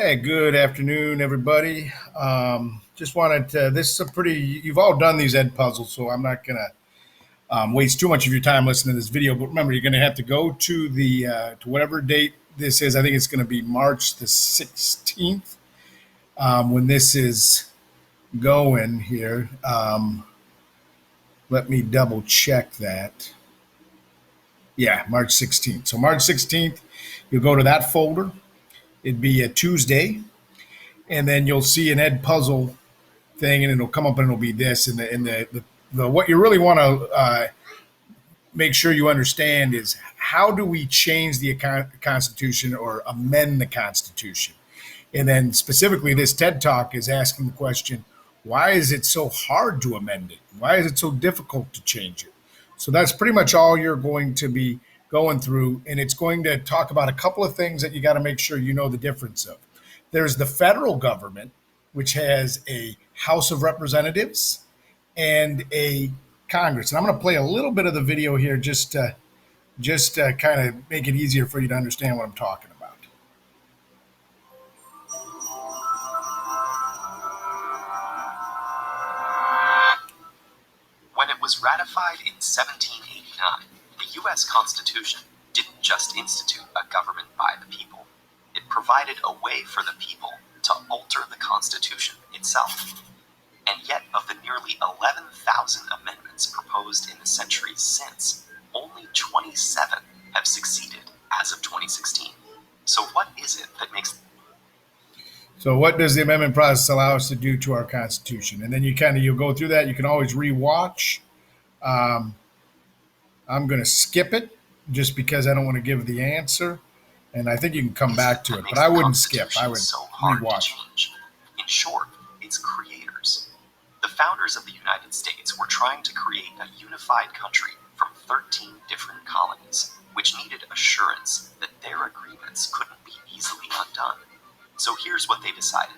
Hey, good afternoon, everybody. Just wanted to, this is a pretty, you've all done these ed puzzles, so I'm not going to waste too much of your time listening to this video. But remember, you're going to have to go to to whatever date this is. I think it's going to be March the 16th when this is going here. Let me double check that. Yeah, March 16th. So, March 16th, you'll go to that folder. It'd be a Tuesday, and then you'll see an ed puzzle thing, and it'll come up and it'll be this. And the what you really want to make sure you understand is how do we change the Constitution or amend the Constitution? And then specifically, this TED Talk is asking the question, why is it so hard to amend it? Why is it so difficult to change it? So that's pretty much all you're going to be going through, and it's going to talk about a couple of things that you got to make sure you know the difference of. There's the federal government, which has a House of Representatives and a Congress. And I'm going to play a little bit of the video here just to kind of make it easier for you to understand what I'm talking about. When it was ratified in 1789, the U.S. Constitution didn't just institute a government by the people. It provided a way for the people to alter the Constitution itself. And yet, of the nearly 11,000 amendments proposed in the centuries since, only 27 have succeeded as of 2016. So what is it that makes... So what does the amendment process allow us to do to our Constitution? And then you'll go through that. You can always rewatch. I'm going to skip it just because I don't want to give the answer. And I think you can come back to it, but I wouldn't skip. I would rewatch. In short, it's creators. The founders of the United States were trying to create a unified country from 13 different colonies, which needed assurance that their agreements couldn't be easily undone. So here's what they decided.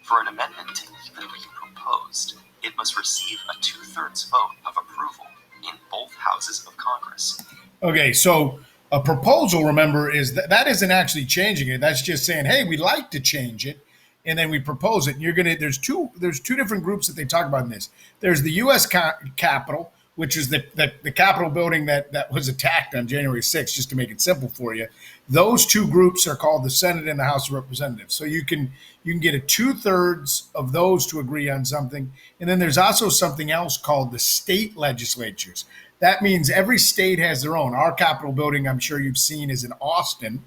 For an amendment to even be proposed, it must receive a 2/3 vote of approval in both houses of Congress. Okay, so a proposal, remember, is that isn't actually changing it. That's just saying, hey, we'd like to change it, and then we propose it. And there's two different groups that they talk about in this. There's the U.S. Capitol, which is the Capitol building that was attacked on January 6th, just to make it simple for you. Those two groups are called the Senate and the House of Representatives. So you can get a 2/3 of those to agree on something. And then there's also something else called the state legislatures. That means every state has their own. Our Capitol building, I'm sure you've seen, is in Austin.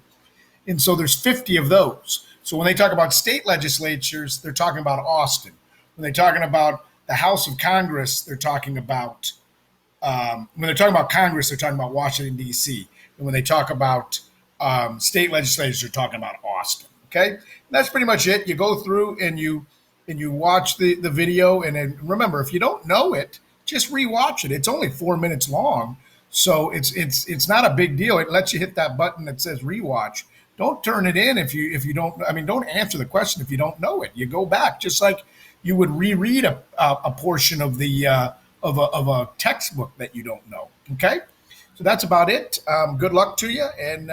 And so there's 50 of those. So when they talk about state legislatures, they're talking about Austin. When they're talking about the House of Congress, they're talking about, when they're talking about Congress, they're talking about Washington, D.C. And when they talk about state legislatures, they're talking about Austin. Okay? And that's pretty much it. You go through and you watch the video. And then remember, if you don't know it, just rewatch it. It's only 4 minutes long. So it's not a big deal. It lets you hit that button that says rewatch. Don't turn it in if you don't. I mean, don't answer the question if you don't know it. You go back just like you would reread a portion of of a textbook that you don't know. Okay, so that's about it. Good luck to you, and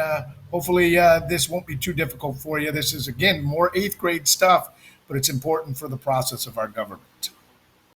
hopefully this won't be too difficult for you. This is again more 8th grade stuff, but it's important for the process of our government.